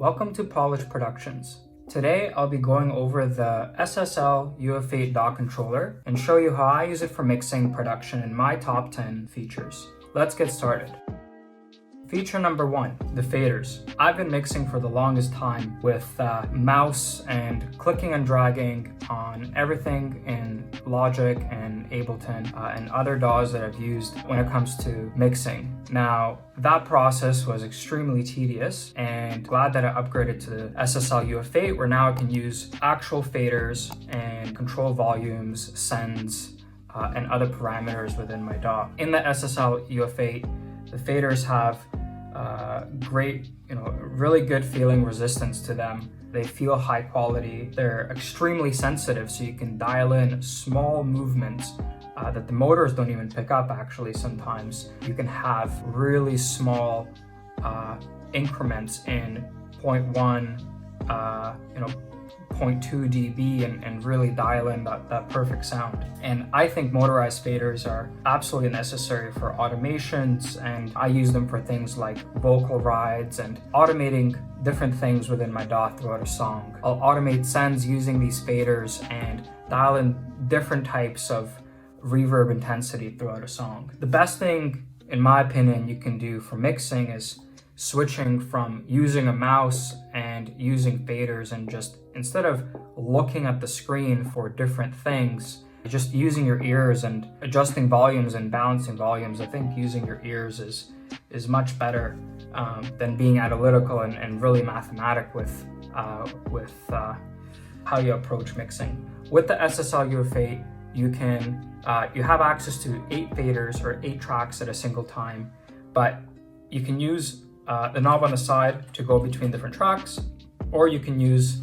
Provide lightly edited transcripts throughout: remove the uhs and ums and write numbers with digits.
Welcome to Polished Productions. Today I'll be going over the SSL UF8 DAW controller and show you how I use it for mixing production in my top 10 features. Let's get started. Feature number 1, the faders. I've been mixing for the longest time with mouse and clicking and dragging on everything in Logic and Ableton and other DAWs that I've used when it comes to mixing. Now, that process was extremely tedious, and glad that I upgraded to the SSL UF8 where now I can use actual faders and control volumes, sends, and other parameters within my DAW. In the SSL UF8, the faders have great, really good feeling resistance to them. They feel high quality. They're extremely sensitive, so you can dial in small movements that the motors don't even pick up. Actually, sometimes you can have really small increments in 0.1, 0.2 dB and really dial in that perfect sound. And I think motorized faders are absolutely necessary for automations, and I use them for things like vocal rides and automating different things within my DAW throughout a song. I'll automate sends using these faders and dial in different types of reverb intensity throughout a song. The best thing, in my opinion, you can do for mixing is switching from using a mouse and using faders, and just instead of looking at the screen for different things, just using your ears and adjusting volumes and balancing volumes. I think using your ears is much better than being analytical and really mathematic with how you approach mixing. With the SSL UF8, you have access to 8 faders or 8 tracks at a single time, but you can use the knob on the side to go between different tracks, or you can use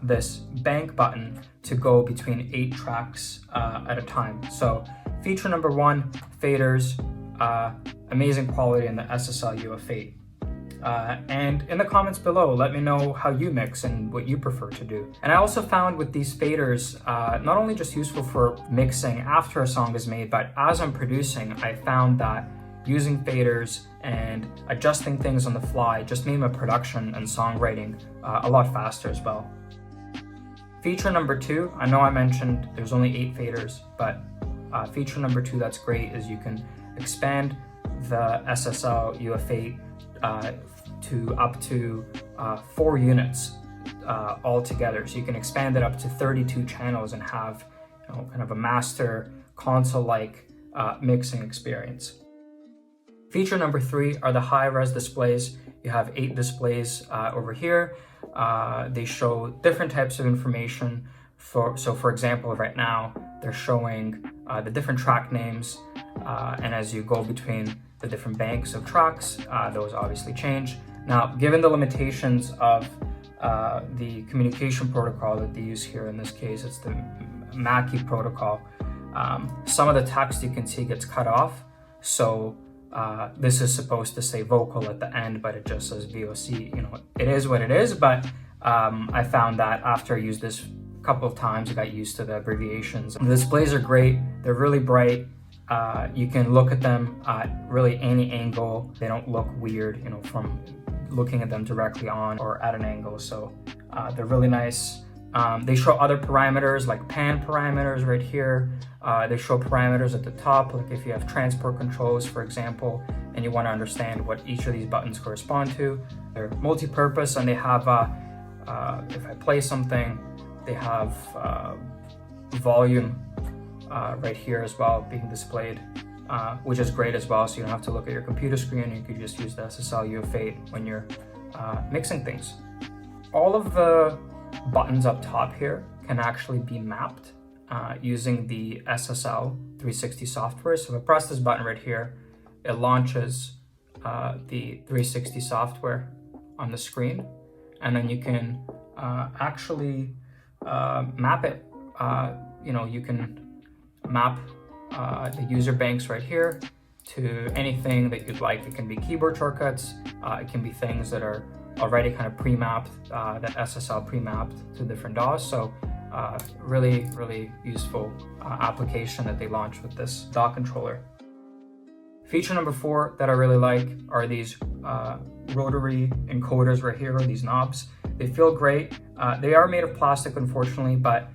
this bank button to go between 8 tracks at a time. So feature number 1, faders, amazing quality in the SSL UF8. And in the comments below, let me know how you mix and what you prefer to do. And I also found with these faders, not only just useful for mixing after a song is made, but as I'm producing, I found that using faders and adjusting things on the fly just made my production and songwriting a lot faster as well. Feature number 2, I know I mentioned there's only 8 faders, but feature number 2 that's great is you can expand the SSL UF8 to up to 4 units altogether. So you can expand it up to 32 channels and have kind of a master console-like mixing experience. Feature number 3 are the high-res displays. You have 8 displays over here. They show different types of information. So for example, right now, they're showing the different track names, and as you go between the different banks of tracks, those obviously change. Now, given the limitations of the communication protocol that they use here, in this case, it's the Mackie protocol, some of the text you can see gets cut off. So this is supposed to say vocal at the end, but it just says VOC. It is what it is, but I found that after I used this a couple of times, I got used to the abbreviations. The displays are great. They're really bright. You can look at them at really any angle. They don't look weird, from looking at them directly on or at an angle. So they're really nice. They show other parameters like pan parameters right here. They show parameters at the top, like if you have transport controls, for example, and you want to understand what each of these buttons correspond to. They're multi-purpose, and they have, if I play something, they have volume right here as well being displayed, which is great as well, so you don't have to look at your computer screen. You could just use the SSL UF8 when you're mixing things. All of the buttons up top here can actually be mapped using the SSL 360 software. So if I press this button right here, it launches the 360 software on the screen, and then you can actually map it. You can map the user banks right here to anything that you'd like. It can be keyboard shortcuts, it can be things that are already kind of pre-mapped, that SSL pre-mapped to different DAWs. So really useful application that they launched with this DAW controller. Feature number 4 that I really like are these rotary encoders right here, these knobs. They feel great. They are made of plastic, unfortunately, but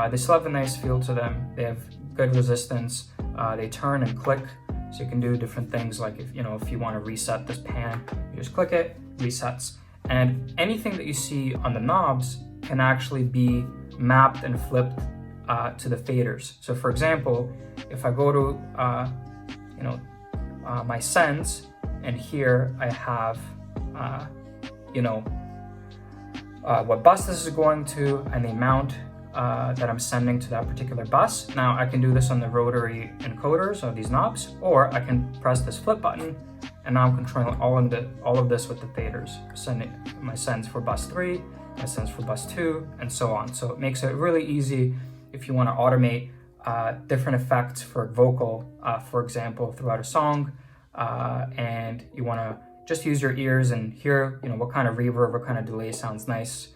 they still have a nice feel to them. They have good resistance. They turn and click, so you can do different things like if you want to reset this pan, you just click it, resets. And anything that you see on the knobs can actually be mapped and flipped to the faders. So for example, if I go to my sends, and here I have what bus this is going to and the amount that I'm sending to that particular bus. Now I can do this on the rotary encoders of these knobs, or I can press this flip button, and now I'm controlling all of this with the faders, sending my sends for bus 3, my sends for bus 2, and so on. So it makes it really easy if you want to automate different effects for vocal, for example, throughout a song, and you want to just use your ears and hear what kind of reverb, what kind of delay sounds nice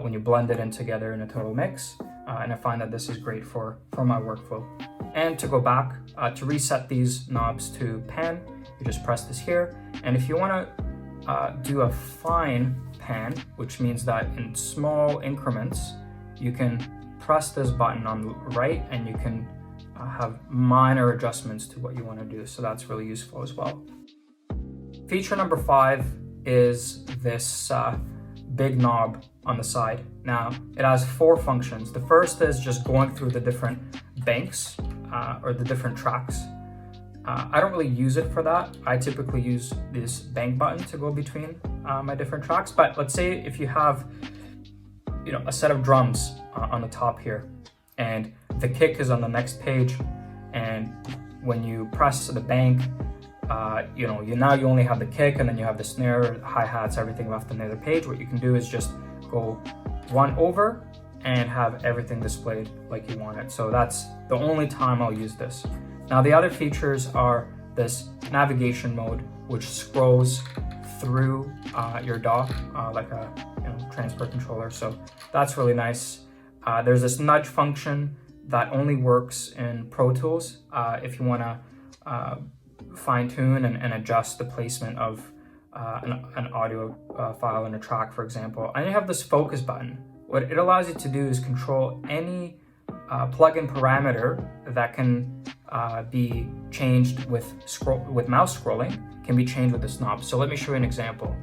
when you blend it in together in a total mix. And I find that this is great for my workflow. And to go back, to reset these knobs to pan, you just press this here. And if you want to do a fine pan, which means that in small increments, you can press this button on the right and you can have minor adjustments to what you want to do. So that's really useful as well. Feature number 5 is this big knob on the side. Now it has 4 functions. The first is just going through the different banks or the different tracks. I don't really use it for that. I typically use this bank button to go between my different tracks. But let's say if you have a set of drums on the top here, and the kick is on the next page, and when you press the bank, you only have the kick, and then you have the snare, hi-hats, everything left on the other page. What you can do is just go one over and have everything displayed like you want it. So that's the only time I'll use this. Now the other features are this navigation mode, which scrolls through your DAW like a transfer controller. So that's really nice. There's this nudge function that only works in Pro Tools if you want to fine tune and adjust the placement of an audio file in a track, for example. And you have this focus button. What it allows you to do is control any plugin parameter that can be changed with mouse scrolling, can be changed with this knob. So let me show you an example.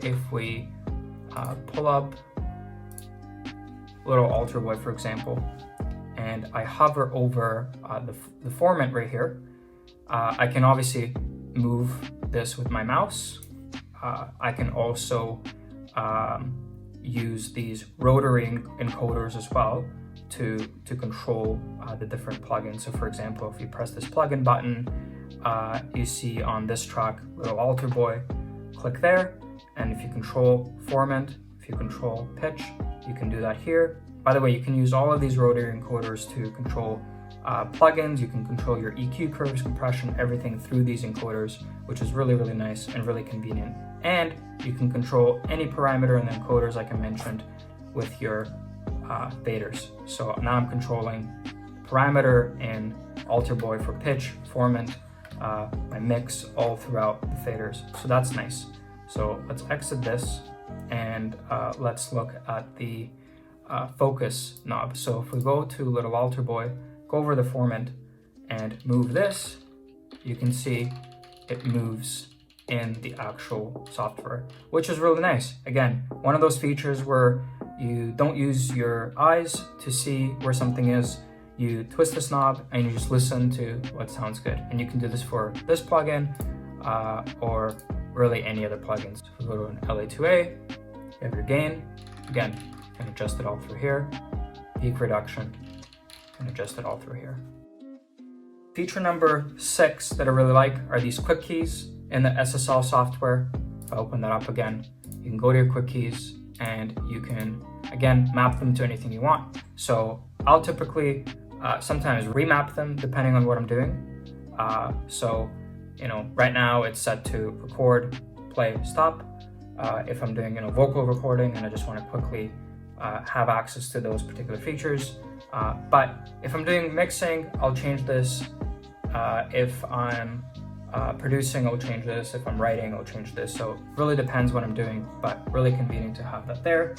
If we pull up Little Alter Boy, for example, and I hover over the format right here, I can obviously move this with my mouse. I can also use these rotary encoders as well to control the different plugins. So for example, if you press this plugin button, you see on this track, Little Alter Boy, click there, and if you control format, if you control pitch, you can do that here. By the way, you can use all of these rotary encoders to control plugins. You can control your EQ curves, compression, everything through these encoders, which is really, really nice and really convenient. And you can control any parameter in the encoders, like I mentioned, with your faders. So now I'm controlling parameter in Alter Boy for pitch, format, my mix, all throughout the faders. So that's nice. So let's exit this and let's look at the focus knob. So if we go to Little Alter Boy, go over the format and move this, you can see it moves in the actual software, which is really nice. Again, one of those features where you don't use your eyes to see where something is. You twist this knob and you just listen to what sounds good. And you can do this for this plugin or really any other plugins. So if we go to an LA2A, you have your gain. Again, you can adjust it all through here. Peak reduction, you can adjust it all through here. Feature number 6 that I really like are these quick keys in the SSL software. If I open that up again, you can go to your quick keys and you can, again, map them to anything you want. So I'll typically sometimes remap them depending on what I'm doing. So, right now it's set to record, play, stop. If I'm doing, vocal recording and I just want to quickly have access to those particular features. But if I'm doing mixing, I'll change this. If I'm producing, I'll change this. If I'm writing, I'll change this. So it really depends what I'm doing, but really convenient to have that there.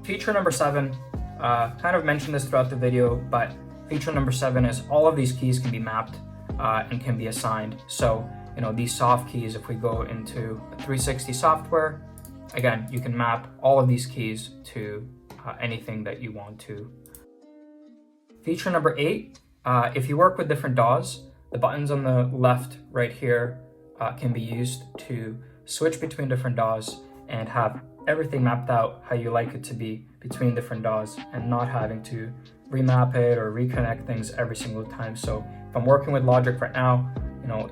Feature number 7, kind of mentioned this throughout the video, but feature number 7 is all of these keys can be mapped and can be assigned. So, these soft keys, if we go into 360 software, again, you can map all of these keys to anything that you want to. Feature number 8, if you work with different DAWs, the buttons on the left right here can be used to switch between different DAWs and have everything mapped out how you like it to be between different DAWs and not having to remap it or reconnect things every single time. So if I'm working with Logic right now,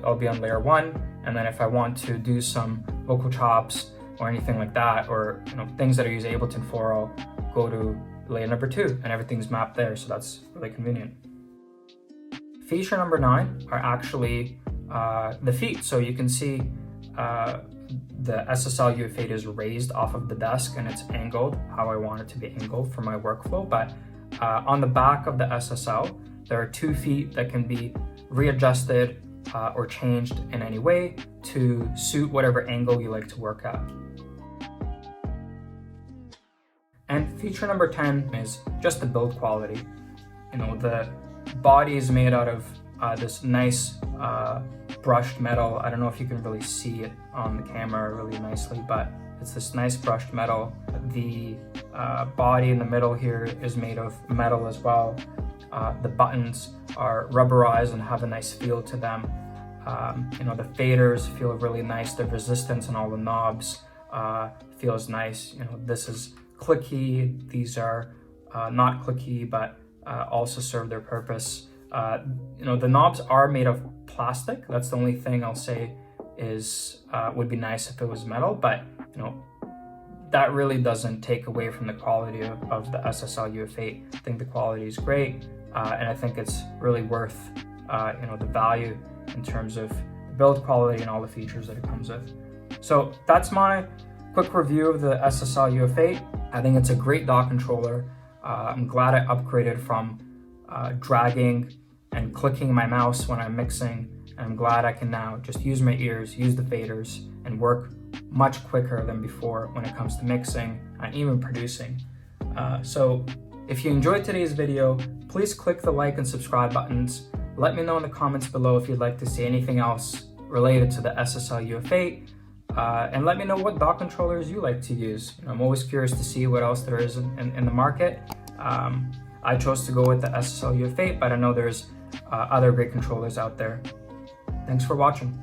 I'll be on layer 1, and then if I want to do some vocal chops or anything like that, or things that I use Ableton for, I'll go to layer number 2 and everything's mapped there, so that's really convenient. Feature number 9 are actually the feet. So you can see the SSL UF8 is raised off of the desk and it's angled how I want it to be angled for my workflow. But on the back of the SSL, there are 2 feet that can be readjusted or changed in any way to suit whatever angle you like to work at. And feature number 10 is just the build quality. The body is made out of this nice brushed metal. I don't know if you can really see it on the camera really nicely, but it's this nice brushed metal. The body in the middle here is made of metal as well. The buttons are rubberized and have a nice feel to them. The faders feel really nice. The resistance on all the knobs feels nice. This is clicky. These are not clicky, but also serve their purpose. The knobs are made of plastic. That's the only thing I'll say is would be nice if it was metal, but that really doesn't take away from the quality of the SSL UF8. I think the quality is great, and I think it's really worth the value in terms of build quality and all the features that it comes with. So that's my quick review of the SSL UF8. I think it's a great DAW controller. I'm glad I upgraded from dragging and clicking my mouse when I'm mixing, and I'm glad I can now just use my ears, use the faders, and work much quicker than before when it comes to mixing and even producing. So if you enjoyed today's video, please click the like and subscribe buttons. Let me know in the comments below if you'd like to see anything else related to the SSL UF8, and let me know what DAW controllers you like to use. I'm always curious to see what else there is in the market. I chose to go with the SSL UF8, but I know there's other great controllers out there. Thanks for watching.